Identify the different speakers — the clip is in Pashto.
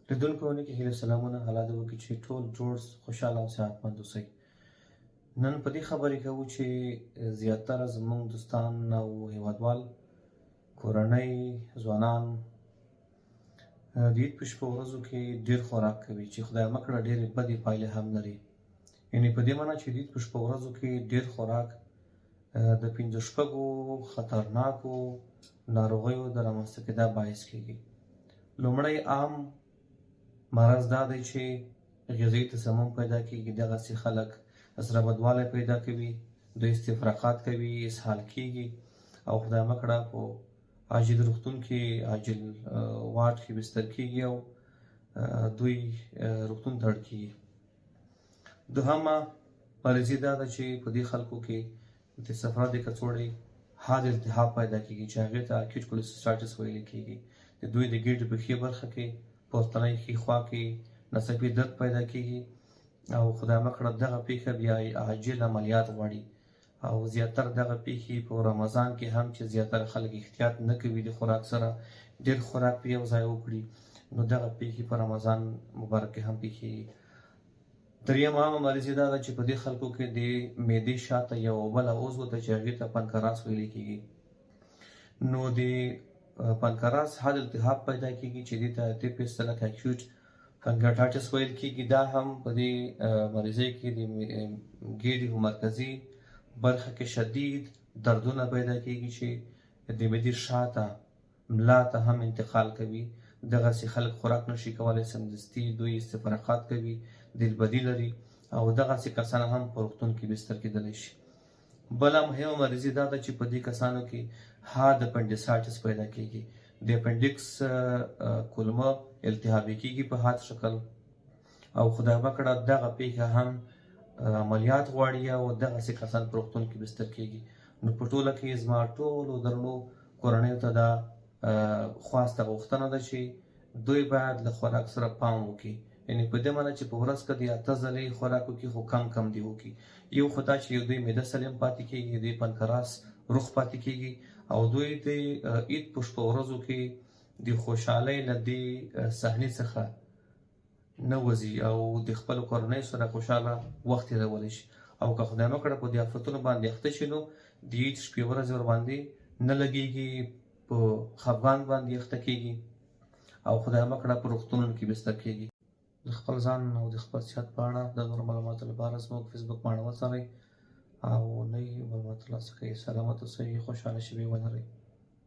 Speaker 1: لیدونکو ونه کې هیله سلامونه الله دې وکړي چې ټول جوړ خوشحاله او صحتمند اوسئ. نن په دې خبرې کوو چې زیاتره زموږ دوستان او هیوادوال کورنۍ ځوانان د عید په شپو ورځو کې ډېر خوراک کوي چې خدای مه کړه ډېرې بدې پایلې هم لري. یعنې په دې معنی چې د عید په شپو ورځو کې ډېر خوراک د 5 خطرناکو ناروغیو د رامنځته کېدا باعث کېږي. لومړی عام مرض دا دی چې غذایي تسمم پیدا کېږي. دغسې خلک زړه بدوالی پیدا کوي، دوی استفراقات کوي، اسهال کېږي او خدای مه کړه په عاجل روغتون کې عاجل وارډ کې بستر کېږي او دوی روغتون ته اړ کېږي. دوهمه مریضي دا ده چې په دې خلکو کې د صفرا د کڅوړې حاد التهاب پیدا کېږي چې هغې ته اکیوټ کولسټرایټس ویل کېږي. د دوی د ګېډې په ښي برخه کې پورتنۍ ښي خوا کې ناڅاپي درد پیدا کېږي او خدای مه کړه دغه پیښه بیا عاجل عملیات غواړي. او زیاتره دغه پیښې په رمضان کې هم چې زیاتره خلک احتیاط نه کوي د خوراک سره، ډېر خوراک په یو ځای وکړي، نو دغه پیښې په رمضان مبارک کې هم پیښېږي. درېیم عامه مریضي دا ده چې په دې خلکو کې د معدې شاته یو بله عضو ده چې هغې ته پنکراس ویل کېږي. نو د پنکراس حاد التهاب پیدا کېږي چې دې ته طب په اصطلاح کې اکیوټ پنکریاټایټس ویل کېږي. دا هم په دې مریضۍ کې د ګېډې په مرکزي برخه کې شدید دردونه پیدا کېږي چې د معدې شاته ملا ته هم انتقال کوي. دغسې خلک خوراک نشي کولی، سمدستي دوی استفراقات کوي، دلبدي لري او دغسې کسان هم په روغتون کې بستر کېدلی شي. بله مهمه مریضي دا ده چې په دې کسانو کې حاد اپنډیسایټس پیدا کېږي. د اپنډکس کولمه التهابي کېږي په حاد شکل او خدای مه کړه دغه پیښه هم عملیات غواړي او دغسې کسان په روغتون کې بستر کېږي. نو په ټوله کې زما ټولو درنو کورنیو ته دا خواسته غوښتنه ده چې دوی باید له خوراک سره پام وکړي. یعنې په دې معنی چې په ورځ که د 8 ځلې خوراک وکړي خو کم دې وکړي. یو خو دا چې دوی معده سالم پاتې کېږي، دوی پنکراس روغ پاتې کېږي او دوی د عید په شپو ورځو کې د خوشحالۍ له دې صحنې څخه نه وځي او د خپلو کورنیو سره خوشحاله وخت تېرولی شي. او که خدای مه کړه په دې آفتونو باندې اخته شي نو د عید شپې ورځې ورباندې نه لګېږي، په خفګان باندې اخته کېږي او خدای مه کړه په روغتونونو کې بستر کېږي. د خپل ځان او د خپل صحت په اړه د نورو معلوماتو لپاره زموږ فیسبوک پاڼه وڅارئ او نوي معلوماتو ترلاسه کوئ. سلامت اوسئ، خوشحاله شپې ولرئ.